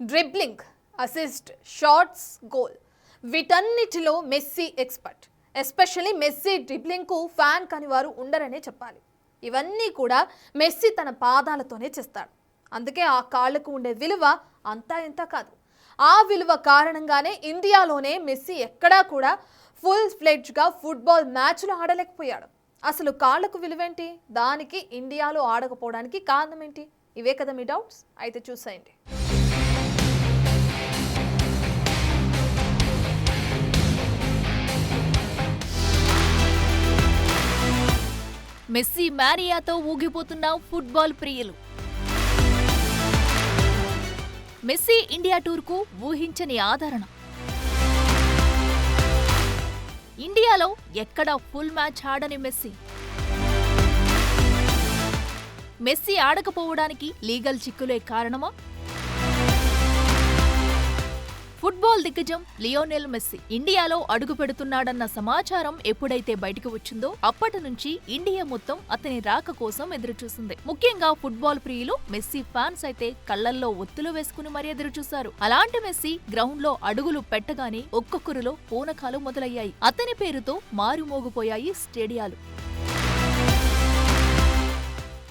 Dribbling, assist, shots, goal వీటన్నిటిలో Messi expert. Especially Messi డ్రిబ్లింగ్కు fan కాని వారు ఉండరనే చెప్పాలి. ఇవన్నీ కూడా మెస్సీ తన పాదాలతోనే చేస్తాడు. అందుకే ఆ కాళ్లకు ఉండే విలువ అంతా ఇంత కాదు. ఆ విలువ కారణంగానే ఇండియాలోనే మెస్సీ ఎక్కడా కూడా ఫుల్ ఫ్లెడ్జ్గా ఫుట్బాల్ మ్యాచ్లు ఆడలేకపోయాడు. అసలు కాళ్లకు విలువేంటి? దానికి ఇండియాలో ఆడకపోవడానికి కారణం ఏంటి? ఇవే కదా మీ డౌట్స్? అయితే చూసేయండి. మెస్సీ మారియాతో ఊగిపోతున్న ఫుట్బాల్ ప్రియులు. మెస్సీ ఇండియా టూర్కు ఊహించని ఆదరణ. ఇండియాలో ఎక్కడా ఫుల్ మ్యాచ్ ఆడని మెస్సీ. మెస్సీ ఆడకపోవడానికి లీగల్ చిక్కులే కారణమా? ఫుట్బాల్ దిగ్గజం లియోనెల్ మెస్సీ ఇండియాలో అడుగు పెడుతున్నాడన్న సమాచారం ఎప్పుడైతే బయటకు వచ్చిందో అప్పటి నుంచి ఇండియా మొత్తం అతని రాక కోసం ఎదురుచూసింది. ముఖ్యంగా ఫుట్బాల్ ప్రియులు మెస్సీ ఫ్యాన్స్ అయితే కళ్లల్లో ఒత్తులు వేసుకుని మరీ ఎదురుచూశారు. అలాంటి మెస్సీ గ్రౌండ్ లో అడుగులు పెట్టగానే ఒక్కొక్కరిలో పూనకాలు మొదలయ్యాయి. అతని పేరుతో మారుమోగిపోయాయి స్టేడియాలు.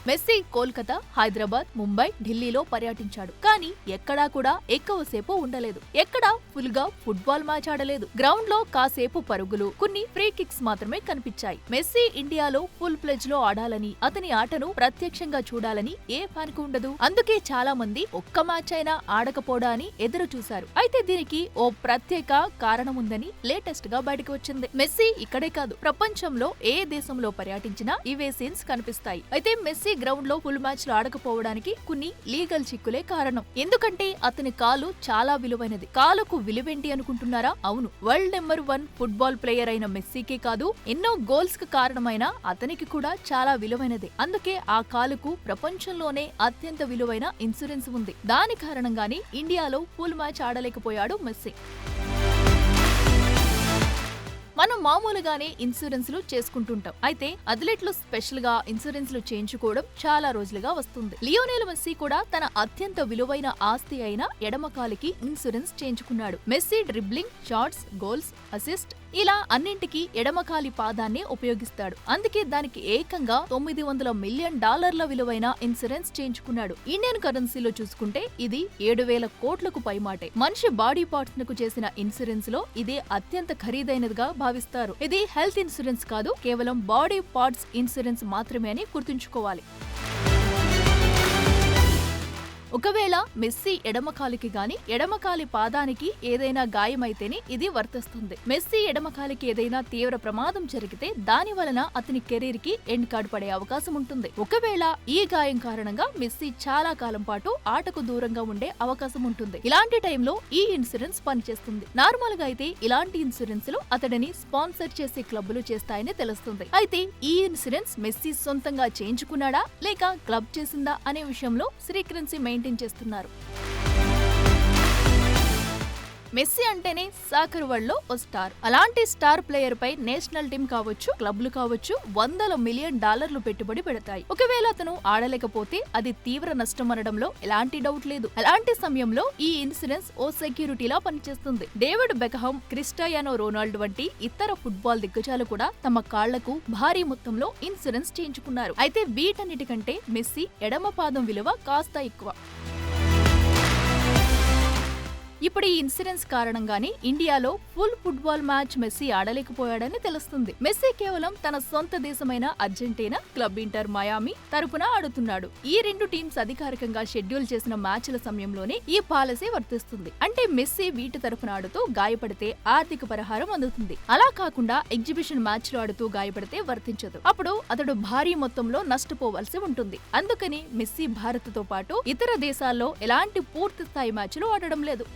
మెస్సీ కోల్కతా, హైదరాబాద్, ముంబై, ఢిల్లీలో పర్యటించాడు. కానీ ఎక్కడా కూడా ఎక్కువసేపు ఉండలేదు. ఎక్కడా ఫుల్ గా ఫుట్బాల్ మ్యాచ్ ఆడలేదు. గ్రౌండ్ లో కాసేపు పరుగులు, కొన్ని ఫ్రీ కిక్స్ మాత్రమే కనిపించాయి. మెస్సీ ఇండియాలో ఫుల్ ప్లెజ్ లో ఆడాలని, అతని ఆటను ప్రత్యక్షంగా చూడాలని ఏ ఫ్యాన్ కు ఉండదు. అందుకే చాలా మంది ఒక్క మ్యాచ్ అయినా ఆడకపోడా అని ఎదురు చూశారు. అయితే దీనికి ఓ ప్రత్యేక కారణం ఉందని లేటెస్ట్ గా బయటకు వచ్చింది. మెస్సీ ఇక్కడే కాదు, ప్రపంచంలో ఏ దేశంలో పర్యటించినా ఇవే సీన్స్ కనిపిస్తాయి. అయితే మెస్సీ గ్రౌండ్ లో ఫుల్ మ్యాచ్ లో ఆడకపోవడానికి కొన్ని లీగల్ చిక్కులే కారణం. ఎందుకంటే అతని కాలు చాలా విలువైనది. కాలుకు విలువేంటి అనుకుంటున్నారా? అవును, వరల్డ్ నెంబర్ 1 ఫుట్బాల్ ప్లేయర్ అయిన మెస్సీకే కాదు, ఎన్నో గోల్స్ కు కారణమైన అతనికి కూడా చాలా విలువైనదే. అందుకే ఆ కాలుకు ప్రపంచంలోనే అత్యంత విలువైన ఇన్సూరెన్స్ ఉంది. దాని కారణంగానే ఇండియాలో ఫుల్ మ్యాచ్ ఆడలేకపోయాడు మెస్సీ. మనం మామూలుగానే ఇన్సూరెన్స్లు చేసుకుంటుంటాం. అయితే అథ్లెట్లు స్పెషల్ గా ఇన్సూరెన్స్లు చేయించుకోవడం చాలా రోజులుగా వస్తుంది. లియోనెల్ మెస్సీ కూడా తన అత్యంత విలువైన ఆస్తి అయిన ఎడమకాలికి ఇన్సూరెన్స్ చేయించుకున్నాడు. Messi dribbling, shots, goals, assist ఇలా అన్నింటికీ ఎడమకాలి పాదాన్నే ఉపయోగిస్తాడు. అందుకే దానికి ఏకంగా $900 మిలియన్ విలువైన ఇన్సూరెన్స్ చేయించుకున్నాడు. ఇండియన్ కరెన్సీలో చూసుకుంటే ఇది 7,000 కోట్లకు పైమాటే. మనిషి బాడీ పార్ట్స్ కు చేసిన ఇన్సూరెన్స్ లో ఇదే అత్యంత ఖరీదైనదిగా భావిస్తారు. ఇది హెల్త్ ఇన్సూరెన్స్ కాదు, కేవలం బాడీ పార్ట్స్ ఇన్సూరెన్స్ మాత్రమే అని గుర్తుంచుకోవాలి. ఒకవేళ మెస్సీ ఎడమకాలికి గాని ఎడమకాలి పాదానికి ఏదైనా గాయమైతేనే ఇది వర్తిస్తుంది. మెస్సీ ఎడమకాలికి ఏదైనా తీవ్ర ప్రమాదం జరిగితే దాని వలన అతని కెరీర్ కి ఎండ్ కార్డ్ పడే అవకాశం ఉంటుంది. ఒకవేళ ఈ గాయం కారణంగా మెస్సీ చాలా కాలం పాటు ఆటకు దూరంగా ఉండే అవకాశం ఉంటుంది. ఇలాంటి టైంలో ఈ ఇన్సూరెన్స్ పనిచేస్తుంది. నార్మల్ గా అయితే ఇలాంటి ఇన్సూరెన్స్ లు అతడిని స్పాన్సర్ చేసే క్లబ్లు చేస్తాయని తెలుస్తుంది. అయితే ఈ ఇన్సూరెన్స్ మెస్సీ సొంతంగా చేయించుకున్నాడా లేక క్లబ్ చేసిందా అనే విషయంలో సీక్రెన్సీ మెయింటైన్ చేస్తున్నారు. మెస్సీ అంటేనే సాకర్ వరల్డ్ లో ఓ స్టార్. అలాంటి స్టార్ ప్లేయర్ పై నేషనల్ టీం కావచ్చు, క్లబ్లు కావచ్చు $100 మిలియన్ పెట్టుబడి పెడతాయి. ఒకవేళ అతను ఆడలేకపోతే అది తీవ్ర నష్టం అనడంలో ఎలాంటి డౌట్ లేదు. అలాంటి సమయంలో ఈ ఇన్సూరెన్స్ ఓ సెక్యూరిటీలా పనిచేస్తుంది. డేవిడ్ బెకహామ్, క్రిస్టియానో రొనాల్డో వంటి ఇతర ఫుట్బాల్ దిగ్గజాలు కూడా తమ కాళ్లకు భారీ మొత్తంలో ఇన్సూరెన్స్ చేయించుకున్నారు. అయితే వీటన్నిటికంటే మెస్సీ ఎడమ పాదం విలువ కాస్త ఎక్కువ. ఇప్పుడు ఈ ఇన్సూరెన్స్ కారణంగానే ఇండియాలో ఫుల్ ఫుట్బాల్ మ్యాచ్ మెస్సీ ఆడలేకపోయాడని తెలుస్తుంది. మెస్సీ కేవలం తన సొంత దేశమైన అర్జెంటీనా, క్లబ్ ఇంటర్ మయామి తరపున ఆడుతున్నాడు. ఈ రెండు టీమ్స్ అధికారికంగా షెడ్యూల్ చేసిన మ్యాచ్ల సమయంలోనే ఈ పాలసీ వర్తిస్తుంది. అంటే మెస్సీ వీటి తరపున ఆడుతూ గాయపడితే ఆర్థిక పరిహారం అందుతుంది. అలా కాకుండా ఎగ్జిబిషన్ మ్యాచ్ లో ఆడుతూ గాయపడితే వర్తించదు. అప్పుడు అతడు భారీ మొత్తంలో నష్టపోవాల్సి ఉంటుంది. అందుకని మెస్సీ భారత్ తో పాటు ఇతర దేశాల్లో ఎలాంటి పూర్తి స్థాయి మ్యాచ్లు ఆడడం లేదు.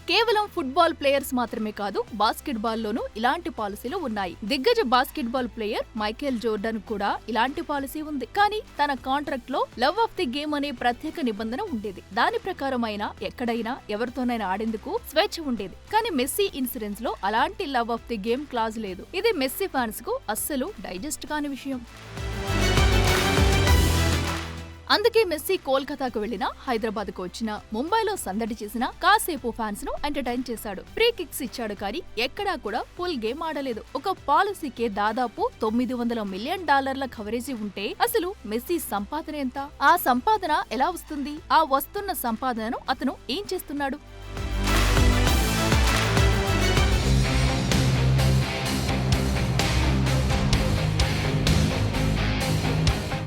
కేవలం ఫుట్బాల్ ప్లేయర్స్ మాత్రమే కాదు, బాస్కెట్బాల్ లోనూ ఇలాంటి పాలసీలు ఉన్నాయి. దిగ్గజ బాస్కెట్బాల్ ప్లేయర్ మైకేల్ జోర్డన్ కూడా ఇలాంటి పాలసీ ఉంది. కానీ తన కాంట్రాక్ట్ లో లవ్ ఆఫ్ ది గేమ్ అనే ప్రత్యేక నిబంధన ఉండేది. దాని ప్రకారం అయినా ఎక్కడైనా ఎవరితోనైనా ఆడేందుకు స్వేచ్ఛ ఉండేది. కానీ మెస్సీ ఇన్సూరెన్స్ లో అలాంటి love of the game clause లేదు. ఇది మెస్సీ ఫ్యాన్స్ కు అస్సలు డైజెస్ట్ కాని విషయం. అందుకే మెస్సీ కోల్కతాకు వెళ్లినా, హైదరాబాద్ కు వచ్చినా, ముంబైలో సందడి చేసినా కాసేపు ఫ్యాన్స్ ను ఎంటర్టైన్ చేశాడు. ఫ్రీ కిక్స్ ఇచ్చాడు కానీ ఎక్కడా కూడా ఫుల్ గేమ్ ఆడలేదు. ఒక పాలసీకే దాదాపు $900 మిలియన్ కవరేజీ ఉంటే అసలు మెస్సీ సంపాదన ఎంత? ఆ సంపాదన ఎలా వస్తుంది? ఆ వస్తున్న సంపాదనను అతను ఏం చేస్తున్నాడు?